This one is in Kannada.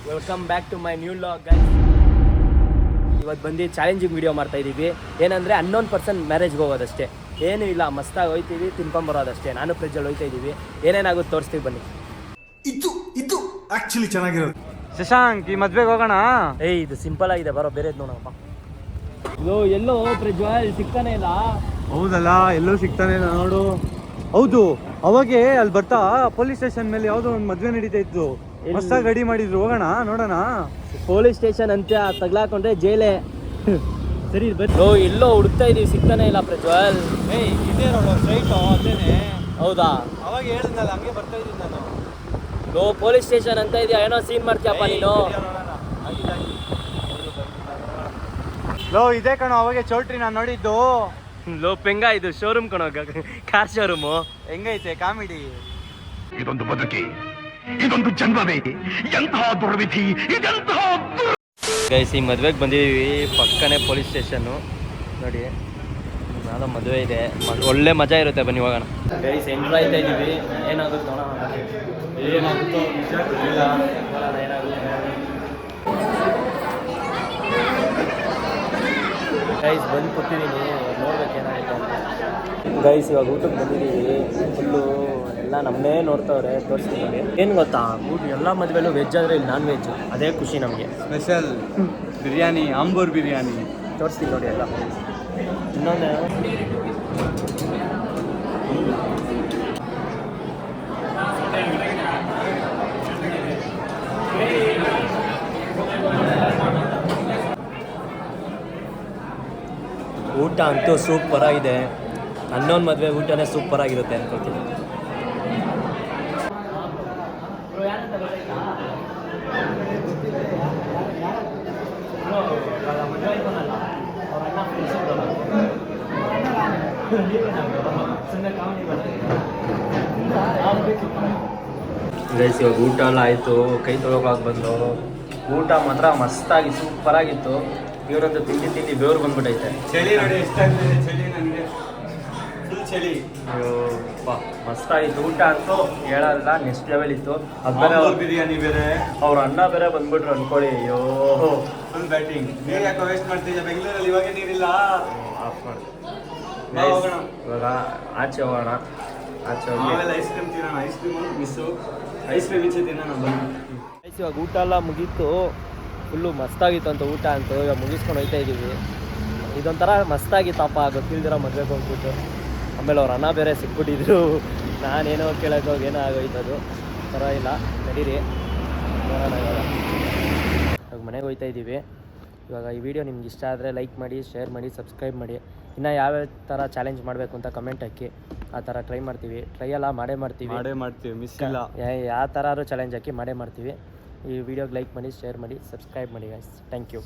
Welcome back to my new vlog guys. ಇವತ್ತು ಬಂದು ಚಾಲೆಂಜಿಂಗ್ ವಿಡಿಯೋ ಮಾಡ್ತಾ ಇದ್ದೀವಿ. ಏನಂದರೆ ಅನ್ನೋನ್ ಪರ್ಸನ್ ಮ್ಯಾರೇಜ್ಗೆ ಹೋಗೋದಷ್ಟೇ, ಏನೂ ಇಲ್ಲ. ಮಸ್ತಾಗಿ ಹೋಯ್ತೀವಿ, ತಿನ್ಕೊಂಬರೋದಷ್ಟೇ. ನಾನು ಫ್ರಿಜ್ಜಲ್ಲಿ ಹೋಯ್ತಾ ಇದ್ದೀವಿ. ಏನೇನಾಗುತ್ತೆ ತೋರಿಸ್ತೀವಿ ಬನ್ನಿ. ಇದು ಆಕ್ಚುಲಿ ಚೆನ್ನಾಗಿರೋದು. ಶಶಾಂಕ್, ಈ ಮದ್ವೆಗೆ ಹೋಗೋಣ. ಇದು ಸಿಂಪಲ್ ಆಗಿದೆ, ಬರೋ ಬೇರೆದು ನೋಡಪ್ಪ. ಇದು ಎಲ್ಲೋ ಪ್ರಜ್ವಲ್ ಸಿಗ್ತಾನೆ ಇಲ್ಲ. ಹೌದಲ್ಲ, ಎಲ್ಲೋ ಸಿಗ್ತಾನೆ ಇಲ್ಲ ನೋಡು. ಹೌದು, ಅವಾಗೆ ಅಲ್ಲಿ ಬರ್ತಾ ಪೊಲೀಸ್ ಸ್ಟೇಷನ್ ಮೇಲೆ ಯಾವುದೋ ಒಂದು ಮದ್ವೆ ನಡೀತಾ ಇತ್ತು. ಮಸ್ತಾಗಿ ರೆಡಿ ಮಾಡಿದ್ರು, ಹೋಗೋಣ ನೋಡೋಣ. ಪೊಲೀಸ್ ಸ್ಟೇಷನ್ ಅಂತ್ಯ ತಗ್ಲಾಕೊಂಡ್ರೆ ಜೈಲೇ. ಸರಿ ಬನ್ನಿ. ಎಲ್ಲೋ ಹುಡುಕ್ತಾ ಇದೀವಿ, ಸಿಗ್ತಾನೆ ಇಲ್ಲ ಪ್ರಜ್ವಲ್. ಇದೇ ನೋಡು, ಸ್ಟ್ರೈಟು ಅದೇನೆ. ಹೌದಾ? ಅವಾಗ ಹೇಳಿದ್ನಲ್ಲ, ಹಂಗೆ ಬರ್ತಾ ಇದ್ದೀನಿ ನಾನು. ಪೊಲೀಸ್ ಸ್ಟೇಷನ್ ಅಂತ ಇದೆಯಾ? ಏನೋ ಸೀನ್ ಮಾಡ್ತೀಯಪ್ಪ ನೀನು. ಇದೇ ಕಣೋ ಅವಾಗೆ ಚೌಟ್ರಿ ನಾನು ನೋಡಿದ್ದು. ಪೆಂಗ ಇದು ಶೋರೂಮ್ ಕಣೋ, ಕಾರ್ ಶೋರೂಮು. ಹೆಂಗೈತೆ ಕಾಮಿಡಿ? ಇದೊಂದು ಬದುಕಿ, ಇದೊಂದು ಜನ್ಮವೇ, ಎಂತಹ ದುರ್ವಿಧಿ, ಇದೆಂತಹ ಗೈಸ್, ಈ ಮದುವೆಗೆ ಬಂದಿದ್ದೀವಿ. ಪಕ್ಕನೇ ಪೊಲೀಸ್ ಸ್ಟೇಷನ್ನು ನೋಡಿ. ನಾನು ಮದುವೆ ಇದೆ, ಒಳ್ಳೆ ಮಜಾ ಇರುತ್ತೆ. ಬನ್ನಿ ಹೋಗೋಣ. ಗೈಸ್, ಎಂಟ್ರ್ ಆಯ್ತಾ ಇದ್ದೀವಿ. ಏನಾಗುತ್ತೆ ನೋಡೋಣ. ಏನಾಗುತ್ತೋ ಇಲ್ಲ, ಗೈಸ್ ಬಂದು ಕೊಟ್ಟಿದ್ದೀನಿ, ನೋಡ್ಬೇಕು ಏನಾಗುತ್ತೆ ಅಂತ. ಗೈಸ್, ಇವಾಗ ಊಟಕ್ಕೆ ಬಂದಿದ್ದೀವಿ. ಫುಲ್ಲು ಎಲ್ಲ ನಮ್ಮನ್ನೇ ನೋಡ್ತವ್ರೆ. ತೋರಿಸ್ತೀನಿ ನೋಡಿ. ಏನು ಗೊತ್ತಾ, ಊಟ ಎಲ್ಲ ಮದುವೆಲ್ಲೂ ವೆಜ್ ಆದರೆ ಇಲ್ಲಿ ನಾನ್ ವೆಜ್. ಅದೇ ಖುಷಿ ನಮಗೆ. ಸ್ಪೆಷಲ್ ಬಿರಿಯಾನಿ, ಆಂಬೂರ್ ಬಿರಿಯಾನಿ ತೋರಿಸ್ತೀನಿ ನೋಡಿ ಎಲ್ಲ. ಇನ್ನೊಂದು ಊಟ ಅಂತೂ ಸೂಪರ್ ಆಗಿದೆ. ಅನ್ನೊಂದು ಮದುವೆ ಊಟನೇ ಸೂಪರ್ ಆಗಿರುತ್ತೆ ಅನ್ಕೊಳ್ತೀನಿ. ಗೈಸ್, ಇವಾಗ ಊಟ ಎಲ್ಲ ಆಯಿತು. ಕೈ ತೊಳೋಕಾಗಿ ಬಂದು ಊಟ ಮಾತ್ರ ಮಸ್ತಾಗಿ ಸೂಪರಾಗಿತ್ತು. ಇವರಂತೂ ತಿಂಡಿ ಬೇವ್ರು ಬಂದ್ಬಿಟ್ಟೈತೆ. ಚಳಿ ನೋಡಿ ಎಷ್ಟಾಗ್ತದೆ ಚಳಿ, ನನಗೆ ಫುಲ್ ಚಳಿ. ಮಸ್ತಾಗಿತ್ತು ಊಟ ಅಂತೂ ಹೇಳಲ್ಲ, ನೆಕ್ಸ್ಟ್ ಲೆವೆಲ್ ಇತ್ತು. ಆಂಬೂರ್ ಬಿರಿಯಾನಿ ಬೇರೆ, ಅವ್ರ ಅಣ್ಣ ಬೇರೆ ಬಂದ್ಬಿಟ್ರು ಅನ್ಕೊಳ್ಳಿ. ಅಯ್ಯೋ, ಫುಲ್ ಬ್ಯಾಟಿಂಗ್. ನೀರು ಯಾಕೋ ವೇಸ್ಟ್ ಮಾಡ್ತಿದ್ದೆ? ಬೆಂಗಳೂರಲ್ಲಿ ಇವಾಗ ನೀರಿಲ್ಲ. ಆಫ್ ಮಾಡಿ. ಹೋಗೋಣ, ಇವಾಗ ಆಚೆ ಹೋಗೋಣ. ಆಚೆ ಹೋಗಿ ಆಮೇಲೆ ಐಸ್ ಕ್ರೀಮ್ ತಿನ್ನೋಣ. Ice cream miss, ice cream ಈಚೆ ತಿನ್ನೋಣ ಬನ್ನಿ. ಇವಾಗ ಊಟ ಎಲ್ಲ ಮುಗೀತು. ಫುಲ್ಲು ಮಸ್ತಾಗಿತ್ತು ಅಂತ ಊಟ ಅಂತೂ. ಇವಾಗ ಮುಗಿಸ್ಕೊಂಡು ಹೋಗ್ತಾ ಇದ್ದೀವಿ. ಇದೊಂಥರ ಮಸ್ತಾಗಿತ್ತಪ್ಪ, ಗೊತ್ತಿಲ್ದಿರೋ ಮದುವೆಗೆ ಹೋಗ್ಬಿಟ್ಟು. ಆಮೇಲೆ ಅವ್ರ ಅಣ್ಣ ಬೇರೆ ಸಿಕ್ಬಿಟ್ಟಿದ್ರು. ನಾನೇನೋ ಕೇಳೋಕೆ ಏನೋ ಆಗೋಯ್ತದು. ಪರವಾಗಿಲ್ಲ, ನಡೀರಿ ನೋಡೋಣ. ಇವಾಗ ಮನೆಗೆ ಹೋಗ್ತಾ ಇದ್ದೀವಿ. ಇವಾಗ ಈ ವಿಡಿಯೋ ನಿಮ್ಗೆ ಇಷ್ಟ ಆದರೆ ಲೈಕ್ ಮಾಡಿ, ಶೇರ್ ಮಾಡಿ, ಸಬ್ಸ್ಕ್ರೈಬ್ ಮಾಡಿ. ಇನ್ನು ಯಾವ್ಯಾವ ಥರ ಚಾಲೆಂಜ್ ಮಾಡಬೇಕು ಅಂತ ಕಮೆಂಟ್ ಹಾಕಿ. ಆ ಥರ ಟ್ರೈ ಮಾಡ್ತೀವಿ. ಟ್ರೈ ಎಲ್ಲ ಮಾಡೇ ಮಾಡ್ತೀವಿ. ಮಿಸ್ ಇಲ್ಲ. ಯಾವ ಥರ ಚಾಲೆಂಜ್ ಹಾಕಿ ಮಾಡೇ ಮಾಡ್ತೀವಿ. ಈ ವಿಡಿಯೋಗೆ ಲೈಕ್ ಮಾಡಿ, ಶೇರ್ ಮಾಡಿ, ಸಬ್ಸ್ಕ್ರೈಬ್ ಮಾಡಿ ಗೈಸ್. Thank you.